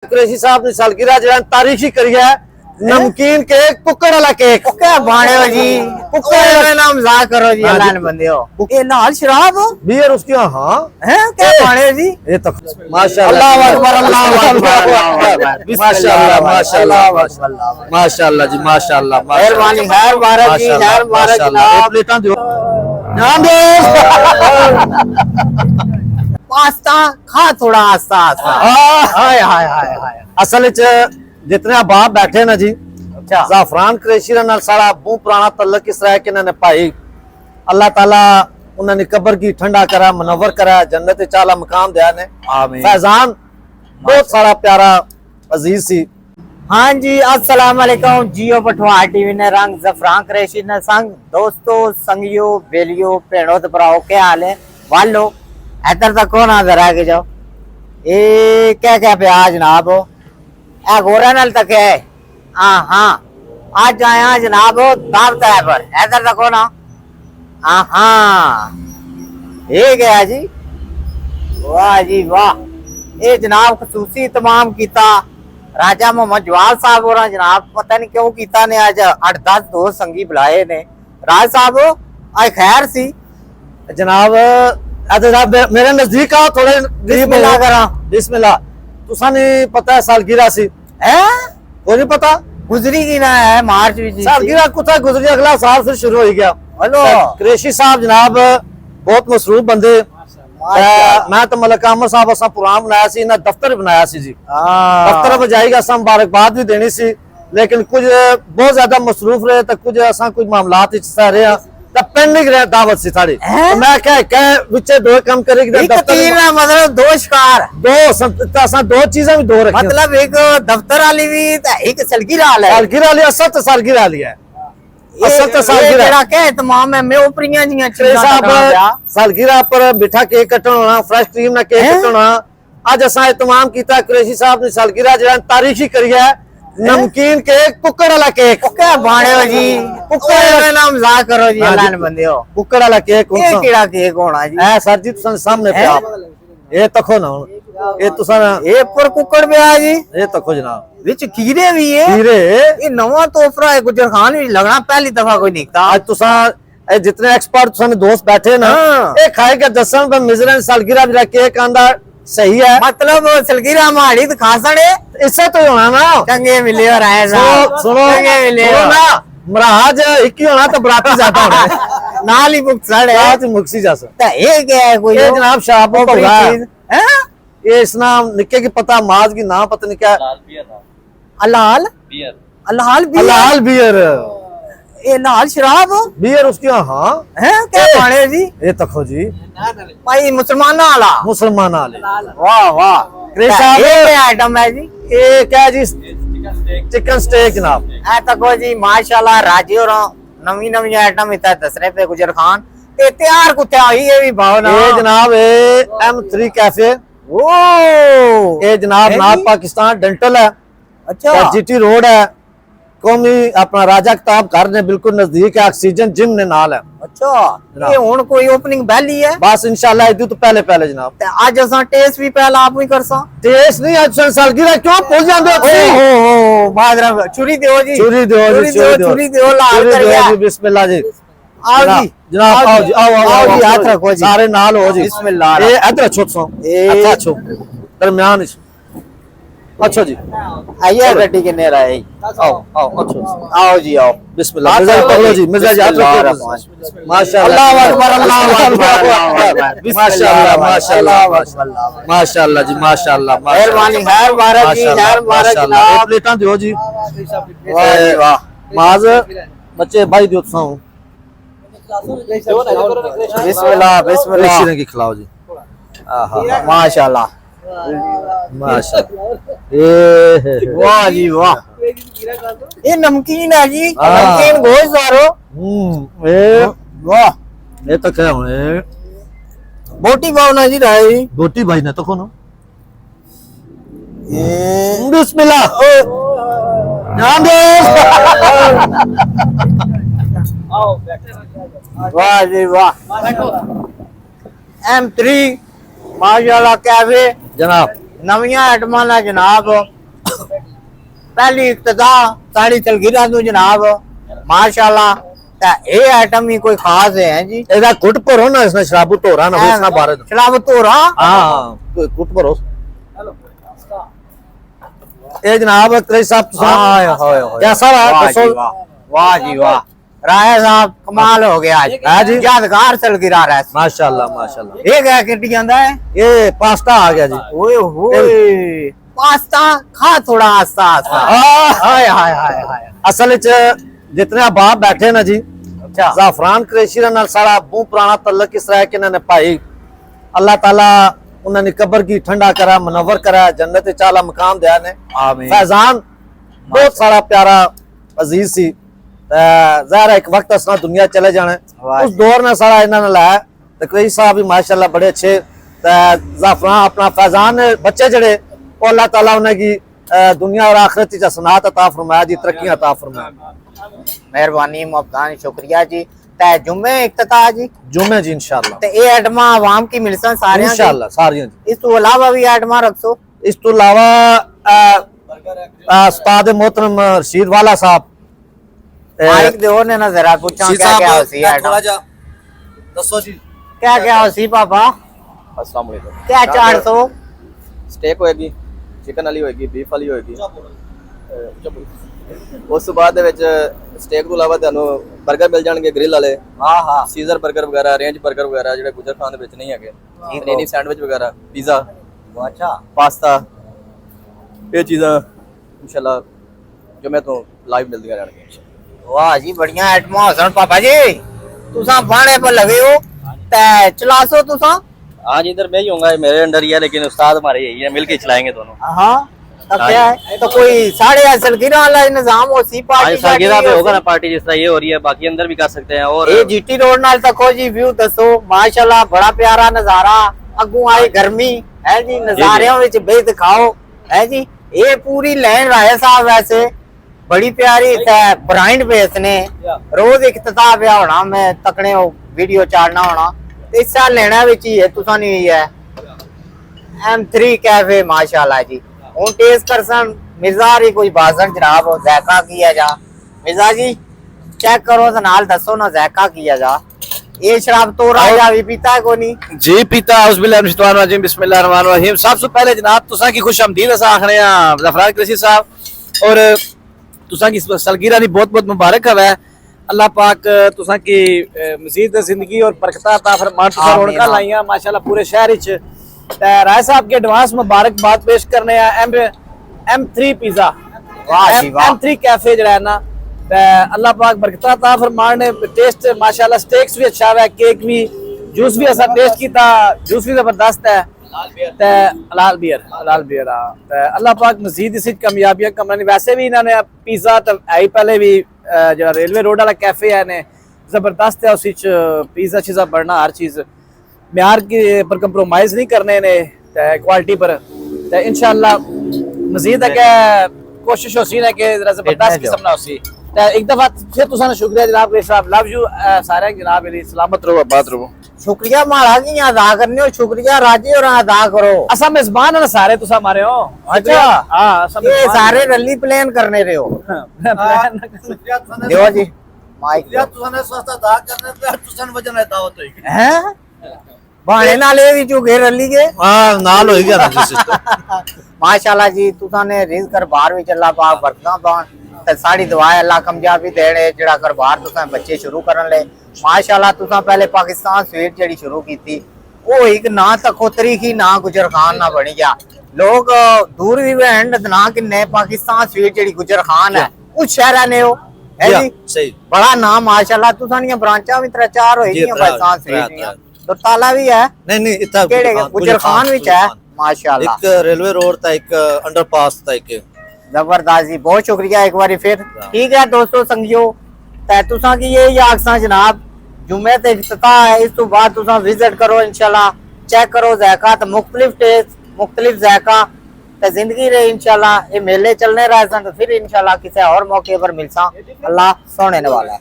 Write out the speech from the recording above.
कुरैशी साहब ने सालगिरह जो तारीखी करी है नमकीन केक कुक्कड़ वाला केक क्या बाणे हो जी कुक्कड़ में नाम जा करो जी अल्लाह ने बंदे हो ये लाल शराब बियर उसकी हाँ हैं क्या बाणे हो जी ये तो माशाल्लाह अल्लाह अकबर माशाल्लाह माशाल्लाह माशाल्लाह जी माशाल्लाह मेहरबानी खैर मुबारक जी खैर मुबारक जनाब प्लेटां दियो नाम दो पास्ता खा थोड़ा आस्ता आस्ता हाय हाय हाय हाय असल च जितने बाप बैठे ना जी अच्छा ज़ाफ़रान कुरैशी नाल सारा बहुत पुराना तल्लक इस तरह के इन्होंने पाई अल्लाह ताला उन्होंने कब्र की ठंडा करा मुनव्वर करा जन्नत चाला मकाम दिया ने आमीन फैजान बहुत सारा प्यारा अजीज सी हाँ जी अस्सलाम वालेकुम जियो पठवा टीवी ने रंग ज़फ़रान कुरैशी ने संग दोस्तों संगियो बेलियो भेड़ो ते भराओ क्या हाल है वालो इधर तक कौन आ जरा के जाओ ए क्या पे जनाब हो गोरा नल तक है हाँ हाँ आज आया जनाब दावत है पर इधर तक ना हाँ हाँ ये गया जी वाह जी वाह ये जनाब खसूसी तमाम किता राजा मोहम्मद जवाल साहब हो रहा जनाब पता नहीं क्यों किता ने आज 8-10 दोस्त संगी बुलाए ने राज साहब आज खैर सी जनाब जनाब मेरे नजदीक आओ थोड़े बिस्मिल्लाह करा बिस्मिल्लाह तुसा नहीं पता है सालगिरह सी है को नहीं पता गुजरी की ना है मार्च भी सालगिरह कुछ गुजरी अगला साल फिर शुरू हो गया हेलो कुरैशी साहब जनाब बहुत मसरूफ बंदे मैं तो मलक अहमद साहब असा प्रोग्राम बनाया सी ना दफ्तर बनाया सी जी दफ्तर बजाई असा मुबारकबाद भी देनी सी लेकिन कुछ बहुत ज्यादा मसरूफ रहे तो कुछ असा कुछ मामलात रहे पेंडिंग रहे दावत सी साड़ी मैं क्या विचे दो काम करेगी मतलब दो शिकार दो चीजें भी दो रखी मतलब एक दफ्तर वाली भी एक सालगिरह वाला है सालगिरह वाली असल तो सालगिरह वाली है असल तो सालगिरह क्या तमाम है मैं ऊपरियां जियां सालगिरह पर मिठा केक कटना होना फ्रेश क्रीम ना केक कटना होना आज असा तमाम किया कुरैशी साहब ने सालगिरह जो तारीखी करी है नमकीन केक कुक्कड़ वाला केक क्या बाणे हो जी कुक्कड़ में नाम जा करो जी अल्लाह ने बंदे हो कुक्कड़ वाला केक ये केड़ा केक होना जी ए सर जी तुसां सामने पे आप ये तको ना ये तुसां ये पर कुक्कड़ पे आ जी ये तको जनाब विच खीरे भी है खीरे ये नवा तोहफा है गुजर खान भी लगना पहली दफा कोई निकता आज तुसां जितने एक्सपर्ट तुसां दोस्त बैठे ना ये खाएगा दसन पे मिजरन सालगिरह मेरा केक आंदा सही है मतलब सालगिरह माड़ी तो खासड़े इससे तो होना ना चंगे मिले और आए सुनो चंगे मिले ना महाराज एक ही होना तो बराती जाता होना नाल ही मुक्त सड़े आज मुक्सी जा सकता ये क्या है कोई ये जनाब शराबों का है ये इस नाम निक्के की पता माज की नाम पता नहीं क्या अलाल अलाल बियर ये लाल शराब बियर उसकी हाँ है क्या बाणे जी ये तको जी भाई मुसलमान वाला मुसलमान वाले वाह वाह ये आइटम है जी ये क्या जी चिकन स्टेक जनाब ऐ तको जी माशाल्लाह राजी हो रहा नवी नवी आइटम इतना दस रहे पे गुजर खान ते तैयार कुत्ते आई ये भी भाव ना ये जनाब M3 कैफे ओ ये जनाब नाब पाकिस्तान डेंटल है अच्छा जीटी रोड है कौमी अपना राजा किताब घर ने बिल्कुल नजदीक है ऑक्सीजन जिम ने नाल है अच्छा ये हुन कोई ओपनिंग पहली है बस इंशाल्लाह इदू तो पहले जनाब आज असा टेस्ट भी पहला आप ही कर सा टेस्ट नहीं आज सालगिरह क्यों भूल जांदे हो ओ बादरा चुरी दो जी चुरी दो लाल कर गया जी बिस्मिल्लाह जी आओ जी जनाब आओ जी आओ जी हाथ रखो जी सारे नाल हो जी बिस्मिल्लाह ये इधर छो सो अच्छा छो दरमियान अच्छा जी आइए बेटी के नेरा है आओ आओ अच्छा आओ जी आओ बिस्मिल्लाह मिर्जा जी मिर्जा जी हाथ रखो माशाल्लाह अल्लाह अकबर माशाल्लाह माशाल्लाह माशाल्लाह जी माशाल्लाह मेहरबानी खैर मुबारक जी खैर मुबारक जनाब प्लेटां दियो जी वाह वाह माज बच्चे भाई दियो तुसां बिस्मिल्लाह बिस्मिल्लाह की खिलाओ जी आहा माशाल्लाह माशाल्लाह ये वाह जी वाह ये नमकीन है जी नमकीन गोश्त दारो ये वाह ये तो क्या है बोटी भावना जी रही बोटी भाई ने तो कौन ये बिस्मिल्लाह नाम दो वाह जी वाह M3 माशाल्लाह कैफे जनाब नवियां आइटमां ना जनाब पहली इब्तदा साड़ी सलगीरा तो जनाब माशाल्लाह ते ये आइटम ही कोई खास है जी ਇਹਦਾ ਕੁੱਟ ਭਰੋ ਨਾ ਇਸਨੇ ਸ਼ਰਾਬੂ ਧੋਰਾ ਨਾ ਇਸਨਾ ਬਾਰੇ शराब तोरा ਹਾਂ ਕੁੱਟ ਭਰੋ ਇਹ ਜਨਾਬ ਕਰੀ ਸਾਹਿਬ हाय ਤੁਸੀਂ हाय हाय कैसा रहा वाह दसो जी वाह वाह जी वाह राय साहब कमाल हो गया आज है जी। यादगार सलगीरा रहा माशाल्लाह माशाल्लाह ये क्या किट जांदा है ये पास्ता आ गया जी ओए होए पास्ता खा थोड़ा आस्ता आस्ता हाय हाय हाय हाय असल च जितने अहबाब बैठे ना जी अच्छा ज़ाफ़रान कुरैशी दे नाल सारा बहुत पुराना तल्लक इस तरह है कि इन्होंने भाई अल्लाह ताला उन्होंने कब्र की ठंडा करा मुनव्वर करा जन्नत चाला मकाम दिया ने आमीन फैजान बहुत सारा प्यारा अजीज सी ज़ाहिर है एक वक्त असना दुनिया चले जाना वाह उस दौर ने सारा इन्होंने लाया तो कुरैशी साहब भी माशाल्लाह बड़े अच्छे ज़ाफ़रान अपना फैजान ने बच्चे जड़े वो अल्लाह ताला उन्हें की दुनिया और आखिरत च सनात अता फरमाया जी तरक्की अता फरमाया मेहरबानी मोहब्बान शुक्रिया जी ते जुम्मे इफ्तिताह जी जुम्मे जी इंशाल्लाह ते ये आइटमां आवाम की मिलसन सारे इंशाल्लाह सारियां जी इस तो अलावा भी आइटमां रखसो इस तो अलावा उस्ताद मोहतरम रशीद वाला साहब माइक दे और ने ना जरा पूछा क्या क्या होसी आइटम दसो जी क्या क्या होसी पापा अस्सलाम वालेकुम क्या 400 ਸਟੇਕ ਹੋਏਗੀ ਚਿਕਨ ਵਾਲੀ ਹੋਏਗੀ ਬੀਫ ਵਾਲੀ ਹੋਏਗੀ ਉਸ ਤੋਂ ਬਾਅਦ ਦੇ ਵਿੱਚ ਸਟੇਕ ਤੋਂ ਇਲਾਵਾ ਤੁਹਾਨੂੰ 버ਗਰ ਮਿਲ ਜਾਣਗੇ ਗ੍ਰਿਲ ਵਾਲੇ हां हां ਸੀਜ਼ਰ 버ਗਰ ਵਗੈਰਾ ਰੇਂਜ 버ਗਰ ਵਗੈਰਾ ਜਿਹੜੇ ਗੁਜਰ ਖਾਨ ਦੇ ਵਿੱਚ ਨਹੀਂ ਹੈਗੇ ਪਨੀਰੀ ਸੈਂਡਵਿਚ ਵਗੈਰਾ ਪੀਜ਼ਾ अच्छा ਪਾਸਤਾ ਇਹ ਚੀਜ਼ਾਂ ਇਨਸ਼ਾਅੱਲਾ ਜੁਮੇ ਤੋਂ ਲਾਈਵ ਮਿਲਦੀਆਂ ਰਹਿਣਗੀਆਂ वाह जी बढ़िया आइटमां होसन पापा जी तुसा बाणे पर लगे हो ते चलासो तुसा हाँ जी इधर मैं ही होऊंगा मेरे अंडर ही है लेकिन उस्ताद हमारे यही है मिलके चलाएंगे दोनों हां तब क्या है तो कोई साढ़े सलगीरा वाला इंतजाम हो सी पार्टी सलगीरा पे होगा ना पार्टी जिस तरह ये हो रही है बाकी अंदर भी कर सकते हैं और ये जीटी रोड नाल तको जी व्यू दसो माशाल्लाह बड़ा प्यारा नजारा अगू आई गर्मी है जी नजारियों विच बे दिखाओ है जी ये पूरी लाइन राय साहब वैसे बड़ी प्यारी ब्रांड बेस ने रोज इफ्तिताह पे होना मैं तकने वीडियो चाड़ना होना इस साल लेना विच ही है तुसा नहीं है M3 कैफे माशाल्लाह जी हुन टेस्ट करसन मिर्जा री कोई बाजर जनाब हो जायका किया जा मिर्जा जी चेक करो तो नाल दसो ना जायका किया जा ये शराब तो राजा भी पीता है कोनी जी पीता बिस्मिल्लाहिर्रहमानिर्रहीम बिस्मिल्लाहिर्रहमानिर्रहीम सबसे पहले जनाब तुसा की खुश आमदीद अस आखने ज़फ़रान कुरैशी साहब और तुसा की सलगीरा दी बहुत बहुत मुबारक हवे अल्लाह पाक तुसा की मज़ीद जिंदगी और बरकत अता फरमान तुसा रौनकां लाइयां माशाल्लाह पूरे शहर विच ते राय साहब के एडवांस मुबारकबाद पेश करने M3 पिज़्ज़ा वाह जी वाह M3 कैफे जड़ा है ना ते अल्लाह पाक बरकत अता फरमान ने टेस्ट माशाल्लाह स्टेक्स भी अच्छा है केक भी जूस भी असा टेस्ट कीता जूस भी जबरदस्त है ते हलाल बियर ते अल्लाह पाक मजीद इस कामयाबियां कमरानी वैसे भी इन्होंने पिज़्ज़ा तो आई पहले भी जो रेलवे रोड वाला कैफे है ने जबरदस्त है उस पिज़्ज़ा चीज़ा बनना हर चीज़ म्यार के पर कंप्रोमाइज नहीं करने ने क्वालिटी पर ते इंशाल्लाह मजीद है कि कोशिश होसी है कि जबरदस्त किस्म ना होसी ते एक दफा फिर तुसां शुक्रिया जनाब के साहब लव यू सारे जनाब मेरी सलामत रहो आबाद रहो शुक्रिया महाराज की अदा करने हो शुक्रिया राजी और अदा करो असा मेजबान है ना सारे तुसा हमारे हो अच्छा हां असा ये सारे रैली प्लान करने रहे हो देवा जी माइक तुसने सस्ता दा करने पे तुसन वजन है दावत होई हैं बाणे नाले भी चुके रैली के हां नाल होई गया था सिस्टम माशाल्लाह जी तुसा ने रिज़ कर बाहर भी चला पाक बरकतां पान ते साड़ी दुआ अल्लाह कामयाबी देने जेड़ा कर बाहर तुसा बच्चे शुरू करन ले माशाल्लाह तुसा पहले पाकिस्तान स्वीट जेड़ी शुरू की थी वो एक ना तखोतरी की ना गुजर खान ना बनी गया लोग दूर भी एंड ना किन्ने पाकिस्तान स्वीट जेड़ी गुजर खान है उस शहर ने हो है जी सही बड़ा नाम माशाल्लाह तुसा नी ब्रांचा भी 3-4 होई दी पाकिस्तान स्वीट दी तो ताला भी है नहीं नहीं इतना केड़े गुजर खान विच है माशाल्लाह एक रेलवे रोड था एक अंडरपास था एक जबरदस्त जी बहुत शुक्रिया एक बार फिर ठीक है दोस्तों संगियो ते तुसा की ये आखसा जनाब जुमे ते इफ्तिताह है इस तो बाद तुसा विजिट करो इंशाल्लाह चेक करो जायका तो मुख्तलिफ टेस्ट मुख्तलिफ जायका ते जिंदगी रहे इंशाल्लाह ये मेले चलने रहे सन तो फिर इंशाल्लाह किसी और मौके पर मिलसा अल्लाह सोने वाला है।